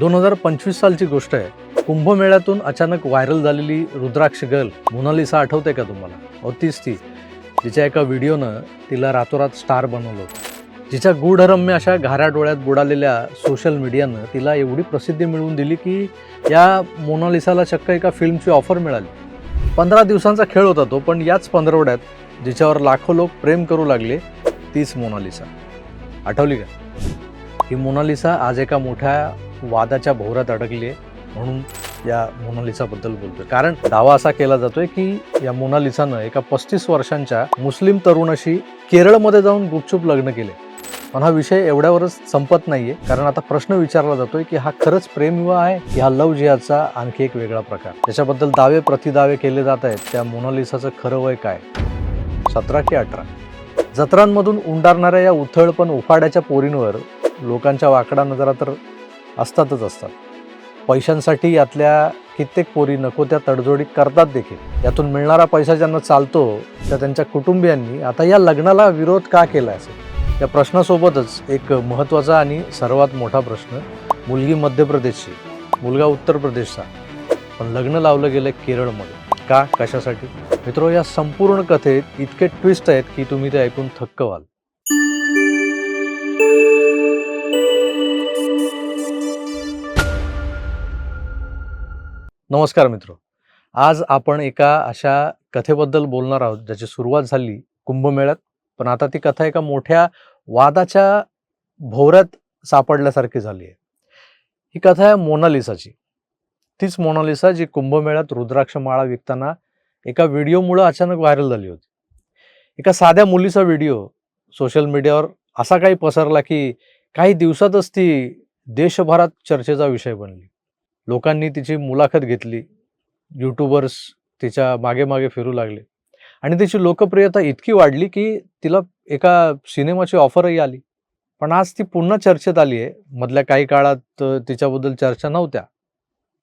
2025 सालची गोष्ट आहे। कुंभमेळ्यातून अचानक व्हायरल झालेली रुद्राक्ष गर्ल मोनालिसा आठवते का तुम्हाला? अहो तीच ती, जिच्या एका व्हिडिओनं तिला रातोरात स्टार बनवलं होतं। जिच्या गूढरम्य अशा घाऱ्या डोळ्यात बुडालेल्या सोशल मीडियानं तिला एवढी प्रसिद्धी मिळवून दिली की या मोनालिसाला चक्क एका फिल्मची ऑफर मिळाली। 15 दिवसांचा खेळ होता तो, पण याच पंधरवड्यात जिच्यावर लाखो लोक प्रेम करू लागले तीच मोनालिसा। आठवली का? ही मोनालिसा आज एका मोठ्या वादाच्या भोवऱ्यात अडकली आहे, म्हणून या मोनालिसाबद्दल बोलतोय। कारण दावा असा केला जातोय की या मोनालिसानं एका 35 वर्षांच्या मुस्लिम तरुणाशी केरळमध्ये जाऊन गुपचूप लग्न केले। पण हा विषय एवढ्यावरच संपत नाहीये, कारण आता प्रश्न विचारला जातोय की हा खरंच प्रेमविवाह आहे की हा लव्ह जिहादचा आणखी एक वेगळा प्रकार। त्याच्याबद्दल दावे प्रतिदावे केले जात आहेत। त्या मोनालिसाचं खरं वय काय, 17 की 18? जत्रांमधून उंडारणाऱ्या या उथळ पण उफाड्याच्या पोरींवर लोकांच्या वाकडा नजरा तर असतातच असतात। पैशांसाठी यातल्या कित्येक पोरी नको त्या तडजोडी करतात देखील। यातून मिळणारा पैसा ज्यांना चालतो त्या त्यांच्या कुटुंबियांनी आता या लग्नाला विरोध का केला असेल? या प्रश्नासोबतच एक महत्त्वाचा आणि सर्वात मोठा प्रश्न, मुलगी मध्य प्रदेशची, मुलगा उत्तर प्रदेशचा, पण लग्न लावलं गेलं केरळमध्ये। का, कशासाठी? मित्रो, या संपूर्ण कथेत इतके ट्विस्ट आहेत की तुम्ही ते ऐकून थक्क व्हाल। नमस्कार मित्रो, आज आपण एका अशा कथेबद्दल बोलणार आहोत ज्याची सुरुवात झाली कुंभमेळ्यात, पण आता ती कथा एका मोठ्या वादाच्या भोवऱ्यात सापडल्यासारखी झाली आहे। ही कथा आहे मोनालिसाची। तीच मोनालिसा जी कुंभमेळ्यात रुद्राक्ष माळा विकताना एका व्हिडिओमुळे अचानक व्हायरल झाली होती। एका साध्या मुलीचा व्हिडिओ सोशल मीडियावर असा काही पसरला की काही दिवसातच ती देशभरात चर्चेचा विषय बनली। लोकांनी तिची मुलाखत घेतली, यूट्यूबर्स तिच्या मागे मागे फिरू लागले आणि तिची लोकप्रियता इतकी वाढली की तिला एका सिनेमाची ऑफरही आली। पण आज ती पुन्हा चर्चेत आली आहे। मधल्या काही काळात तिच्याबद्दल चर्चा नव्हत्या,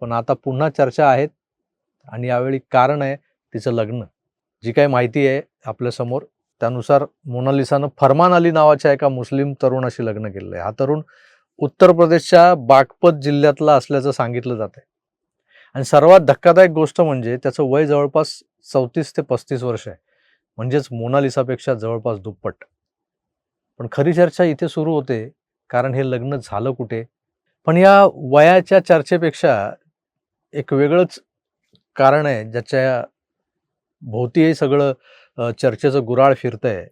पण आता पुन्हा चर्चा आहेत आणि यावेळी कारण आहे तिचं लग्न। जी काही माहिती आहे आपल्यासमोर त्यानुसार मोनालिसानं फरमान अली नावाच्या एका मुस्लिम तरुणाशी लग्न केलेलं आहे। हा तरुण उत्तर प्रदेशच्या बागपत जिल्ह्यातला असल्याचं सांगितलं जात आहे आणि सर्वात धक्कादायक गोष्ट म्हणजे त्याचं वय जवळपास 34 ते 35 वर्ष आहे, म्हणजेच मोनालिसापेक्षा जवळपास दुप्पट। पण खरी चर्चा इथे सुरू होते, कारण हे लग्न झालं कुठे? पण या वयाच्या चर्चेपेक्षा एक वेगळंच कारण आहे ज्याच्या भोवती हे सगळं चर्चेचं गुराळ फिरतंय,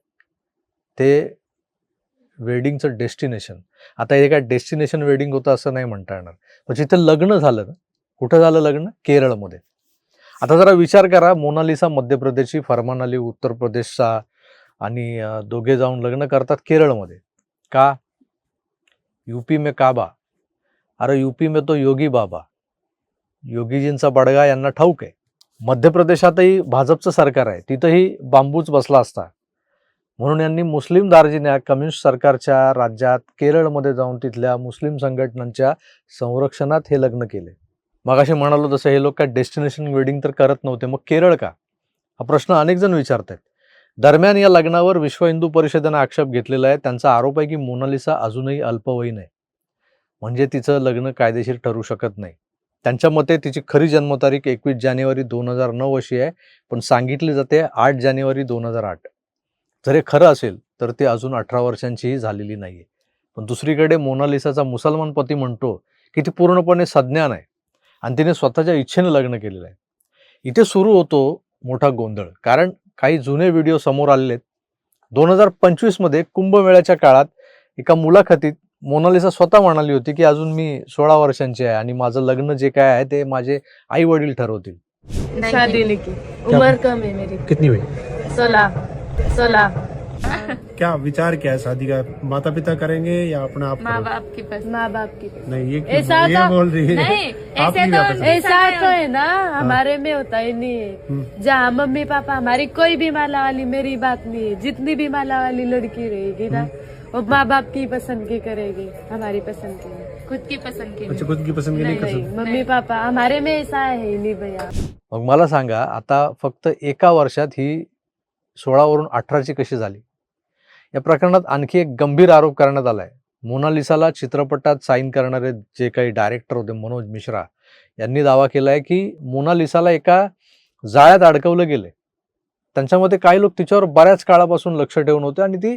ते वेडिंगचं डेस्टिनेशन। आता हे काय डेस्टिनेशन वेडिंग होतं असं नाही म्हणता येणार, पण जिथे लग्न झालं, कुठं झालं लग्न? केरळमध्ये। आता जरा विचार करा, मोनालिसा मध्य प्रदेशची, फरमान अली उत्तर प्रदेशचा, आणि दोघे जाऊन लग्न करतात केरळमध्ये। का? यूपी में काबा, अरे यूपी में तो योगी बाबा, योगीजींचा बडगा यांना ठाऊक आहे। मध्य प्रदेशातही भाजपचं सरकार आहे, तिथंही बांबूच बसला असता, म्हणून यांनी मुस्लिम दार्जिन्या कम्युनिस्ट सरकारच्या राज्यात केरळमध्ये जाऊन तिथल्या मुस्लिम संघटनांच्या संरक्षणात हे लग्न केले। मगाशी म्हणालो तसं हे लोक काय डेस्टिनेशन वेडिंग तर करत नव्हते, मग केरळ का? हा प्रश्न अनेक जण विचारतात। दरम्यान या लग्नावर विश्व हिंदू परिषदेनं आक्षेप घेतलेला आहे। त्यांचा आरोप आहे की मोनालिसा अजूनही अल्पवयीन आहे, म्हणजे तिचं लग्न कायदेशीर ठरू शकत नाही। त्यांच्या मते तिची खरी जन्मतारीख 21 जानेवारी 2009 अशी आहे, पण सांगितली जाते 8 जानेवारी 2008। जर हे खरं असेल तर ती अजून 18 वर्षांचीही झालेली नाहीये। पण दुसरीकडे मोनालिसाचा मुसलमान पती म्हणतो की ती पूर्णपणे सज्ञान आहे आणि तिने स्वतःच्या इच्छेने लग्न केलेलं आहे। इथे सुरू होतो मोठा गोंधळ, कारण काही जुने व्हिडिओ समोर आलेले आहेत। 2025 मध्ये कुंभमेळ्याच्या काळात एका मुलाखतीत मोनालिसा स्वतः म्हणाली होती की अजून मी 16 वर्षांची आहे आणि माझं लग्न जे काय आहे ते माझे आई वडील ठरवतील। शादी नहीं की, उम्र कम है मेरी। कितनी हुई? 16। क्या विचार क्या है शादी का? माता पिता करेंगे या अपना आप माँ करोगे? बाप की पसंद। माँ बाप की पसंद। नहीं, ये ऐसा ये तो बोल रही है। नहीं, आपकी ऐसे क्या तो पसंद? ऐसा तो है ना, हमारे में होता ही नहीं है। जहाँ मम्मी पापा हमारी कोई भी माला वाली मेरी बात नहीं है, जितनी भी माला वाली लड़की रहेगी ना वो माँ बाप की पसंद की करेगी, हमारी पसंद की नहीं। खुद की पसंद की अच्छा, खुद की पसंद की नहीं कर सकते? मम्मी पापा हमारे में ऐसा है ही नहीं भैया। मग मला सांगा, आता फक्त एका वर्षात ही 16 वरून 18ची कशी झाली? या प्रकरणात आणखी एक गंभीर आरोप करण्यात आलाय। मोनालिसाला चित्रपटात साईन करणारे जे काही डायरेक्टर होते मनोज मिश्रा यांनी दावा केला आहे की मोनालिसाला एका जाळ्यात अडकवलं गेले. त्यांच्यामध्ये काही लोक तिच्यावर बऱ्याच काळापासून लक्ष ठेवून होते आणि ती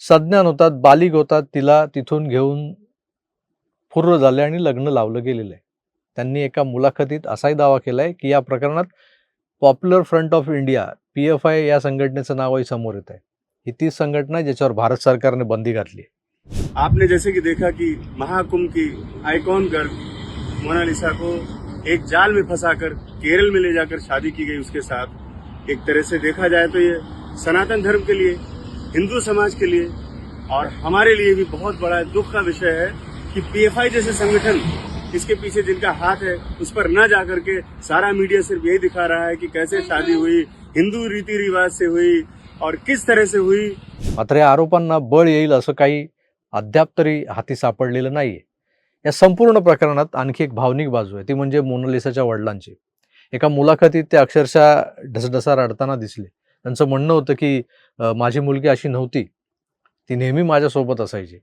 सज्ञान होतात, बालिग होतात, तिला तिथून घेऊन पूर्ण झाले आणि लग्न लावलं गेलेलं आहे. त्यांनी एका मुलाखतीत असाही दावा केलाय की या प्रकरणात popular front of India PFI या संघटनेचं नावही समोर येत आहे. ही तीच संघटना आहे ज्याच्यावर भारत सरकारने बंदी घातली आहे. आपने जैसे कि देखा कि महाकुंभ की आइकॉन गर्ल मोनालिसा को एक जाल में फंसाकर केरल में ले जाकर शादी की गई उसके साथ. एक तरह से देखा जाए तो ये सनातन धर्म के लिए, हिंदू समाज के लिए और हमारे लिए भी बहुत बड़ा दुख का विषय है कि PFI जैसे संगठन इसके पीछे जिनका हाथ है उस पर न जाकर के सारा मीडिया सिर्फ यही दिखा रहा है कि कैसे शादी हुई, हिंदू रीति रिवाज से हुई और किस तरह से हुई. मात्र या आरोपांना बळ येईल असं काही अद्याप तरी हाती सापडलेलं नाहीये. या संपूर्ण प्रकरणात आणखी एक भावनिक बाजू आहे, ती म्हणजे मोनालिसाच्या वडिलांची. एका मुलाखतीत ते अक्षरशः ढसढसा रडताना दिसले. त्यांचं म्हणणं होतं की माझी मुलगी अशी नव्हती, ती नेहमी माझ्यासोबत असायची.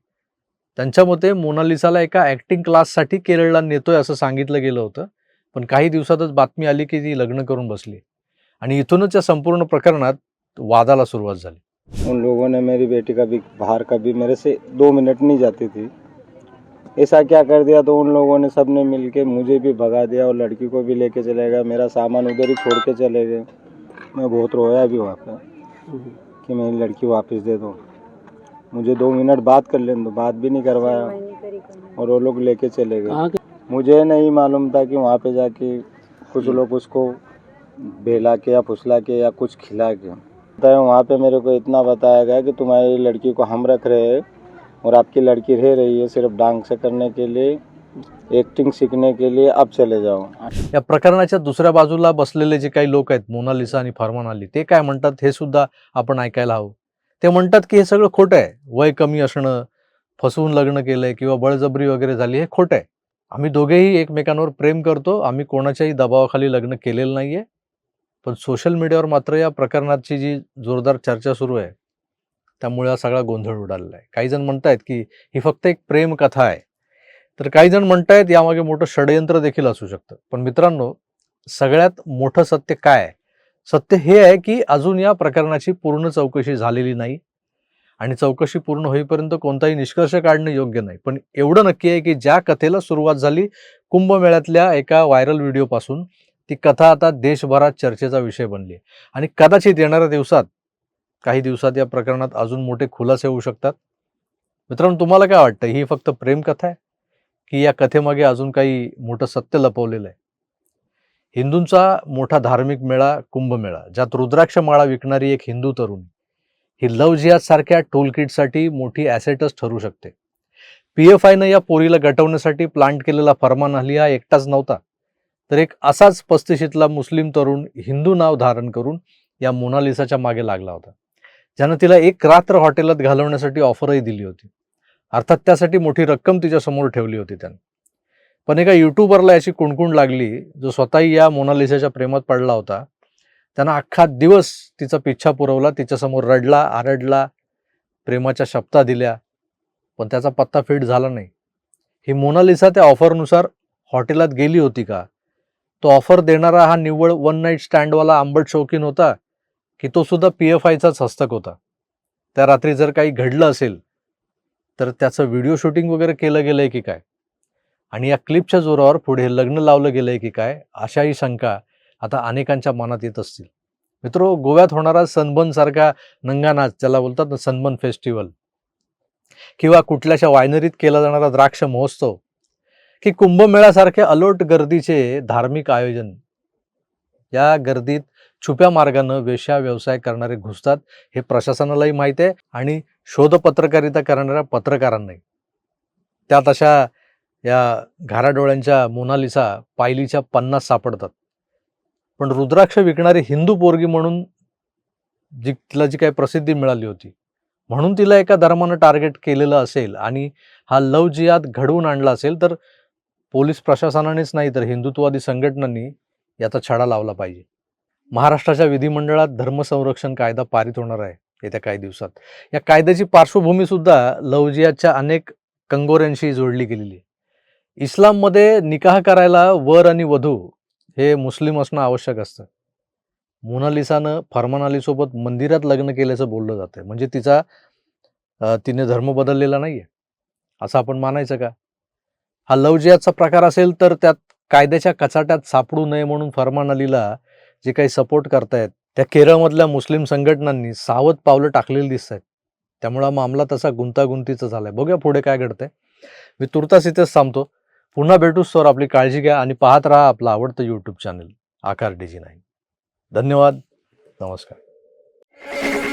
त्यांच्या मते मोनालिसाला एका ॲक्टिंग क्लाससाठी केरळला नेतोय असं सांगितलं गेलं होतं, पण काही दिवसातच बातमी आली की ती लग्न करून बसली आणि इथूनच या संपूर्ण प्रकरणात वादाला सुरुवात झाली. उन लोगों ने मेरी बेटी का भी बाहर कभी मेरे से 2 मिनट नहीं जाती थी. ऐसा क्या कर दिया तो उन लोगों ने सबने मिलके मुझे भी भगा दिया और लड़की को भी लेके चले गए. मेरा सामान उधर ही छोड़ के चले गए. मैं बहुत रोया भी वहाँ पे कि मेरी लड़की वापस दे दो. मुझे 2 मिनट बात कर लेने दो, बात भी नहीं करवाया और वो लोग लेके चले गए. मुझे नहीं मालूम था कि वहाँ पे जाके कुछ लोग उसको बेला के या फुसला के या कुछ खिला के. वहाँ पे मेरे को इतना बताया गया कि तुम्हारी लड़की को हम रख रहे हैं और आपकी लड़की रह रही है सिर्फ डांग से करने के लिए, एक्टिंग सीखने के लिए, अब चले जाओ. या प्रकरणाच्या दुसऱ्या बाजूला बसलेले जे काही लोक आहेत, मोनालिसा आणि फरमान अली, ते काय म्हणतात हे सुद्धा आपण ऐकायला हवं. ते म्हणतात की हे सगळं खोटं आहे. वय कमी असणं, फसवून लग्न केलंय किंवा बळजबरी वगैरे झाली, हे खोटं आहे. आम्ही दोघेही एकमेकांवर प्रेम करतो, आम्ही कोणाच्याही दबावाखाली लग्न केलेलं नाहीये. पण सोशल मीडियावर मात्र या प्रकरणाची जी जोरदार चर्चा सुरू आहे त्यामुळे हा सगळा गोंधळ उडालेला आहे. काही जण म्हणतायत की ही फक्त एक प्रेम कथा आहे, तर काही जण म्हणतायत यामागे मोठं षडयंत्र देखील असू शकतं. पण मित्रांनो, सगळ्यात मोठं सत्य काय आहे? सत्य हे आहे की अजून या प्रकरणाची पूर्ण चौकशी झालेली नाही आणि चौकशी पूर्ण होईपर्यंत कोणताही निष्कर्ष काढणं योग्य नाही. पण एवढं नक्की आहे की ज्या कथेला सुरुवात झाली कुंभमेळ्यातल्या एका व्हायरल व्हिडिओपासून, ती कथा आता देशभरात चर्चेचा विषय बनली आहे आणि कदाचित येणाऱ्या दिवसात, काही दिवसात या प्रकरणात अजून मोठे खुलासे होऊ शकतात. मित्रांनो, तुम्हाला काय वाटतं? ही फक्त प्रेम कथा आहे की या कथेमागे अजून काही मोठं सत्य लपवलेलं आहे? हिंदूंचा मोठा धार्मिक मेळा कुंभमेळा, ज्यात रुद्राक्ष माळा विकणारी एक हिंदू तरुणी, ही लव्ह जिहाद सारख्या टूलकिटसाठी मोठी ॲसेटच ठरू शकते. PFIनं या पोरीला गटवण्यासाठी प्लांट केलेला फरमान अली हा एकटाच नव्हता, तर एक असाच 35शीतला मुस्लिम तरुण हिंदू नाव धारण करून या मोनालिसाच्या मागे लागला होता, ज्यानं तिला एक रात्र हॉटेलात घालवण्यासाठी ऑफरही दिली होती. अर्थात त्यासाठी मोठी रक्कम तिच्यासमोर ठेवली होती त्याने. पण एका युट्यूबरला याची कुणकुण लागली, जो स्वतःही या मोनालिसाच्या प्रेमात पडला होता. त्यानं अख्खा दिवस तिचा पिच्छा पुरवला, तिच्यासमोर रडला, आरडला, प्रेमाच्या शपथा दिल्या, पण त्याचा पत्ता फिट झाला नाही. ही मोनालिसा त्या ऑफरनुसार हॉटेलात गेली होती का? तो ऑफर देणारा हा निव्वळ वन नाईट स्टँडवाला आंबट शौकीन होता की तो सुद्धा PFIचाच हस्तक होता? त्या रात्री जर काही घडलं असेल तर त्याचं व्हिडिओ शूटिंग वगैरे केलं गेलंय की काय? आणि या क्लिपच्या जोरावर पुढे लग्न लावलं गेलंय की काय? अशाही शंका आता अनेकांच्या मनात येत असतील. मित्रो, गोव्यात होणारा सनबर्न सारखा नंगा नाच, ज्याला बोलतात ना सनबर्न फेस्टिवल, किंवा कुठल्याशा वायनरीत केला जाणारा द्राक्ष महोत्सव, की कुंभमेळ्यासारखे अलोट गर्दीचे धार्मिक आयोजन, या गर्दीत छुप्या मार्गानं वेश्या व्यवसाय करणारे घुसतात हे प्रशासनालाही माहिती आहे आणि शोध पत्रकारिता करणाऱ्या पत्रकारांनाही. त्यात अशा या घाराडोळ्यांच्या मोनालिसा पायलीच्या 50 सापडतात. पण रुद्राक्ष विकणारी हिंदू पोरगी म्हणून तिला जी काही प्रसिद्धी मिळाली होती, म्हणून तिला एका धर्मानं टार्गेट केलेलं असेल आणि हा लव्ह जिहाद घडवून आणला असेल, तर पोलीस प्रशासनानेच नाही तर हिंदुत्ववादी संघटनांनी याचा छडा लावला पाहिजे. महाराष्ट्राच्या विधिमंडळात धर्मसंरक्षण कायदा पारित होणार आहे येत्या काही दिवसात. या कायद्याची पार्श्वभूमी सुद्धा लव्ह जिहादच्या अनेक कंगोऱ्यांशी जोडली गेलेली आहे. इस्लाममध्ये निकाह करायला वर आणि वधू हे मुस्लिम असणं आवश्यक असतं. मोनालिसानं फरमान अलीसोबत मंदिरात लग्न केल्याचं बोललं जातं. म्हणजे तिने धर्म बदललेला नाहीये असं आपण मानायचं का? हा लव्ह जिहादचा प्रकार असेल तर त्यात कायद्याच्या कचाट्यात सापडू नये म्हणून फरमान अलीला जे काही सपोर्ट करतायत त्या केरळमधल्या मुस्लिम संघटनांनी सावध पावलं टाकलेली दिसत आहेत. त्यामुळे हा मामला तसा गुंतागुंतीचा झालाय. बघूया पुढे काय घडतंय. मी तुर्तास इथेच थांबतो. पुन्हा भेटूच तर आपली काळजी घ्या आणि पाहत राहा आपलं आवडतं यूट्यूब चॅनल आकार DG9. धन्यवाद. नमस्कार.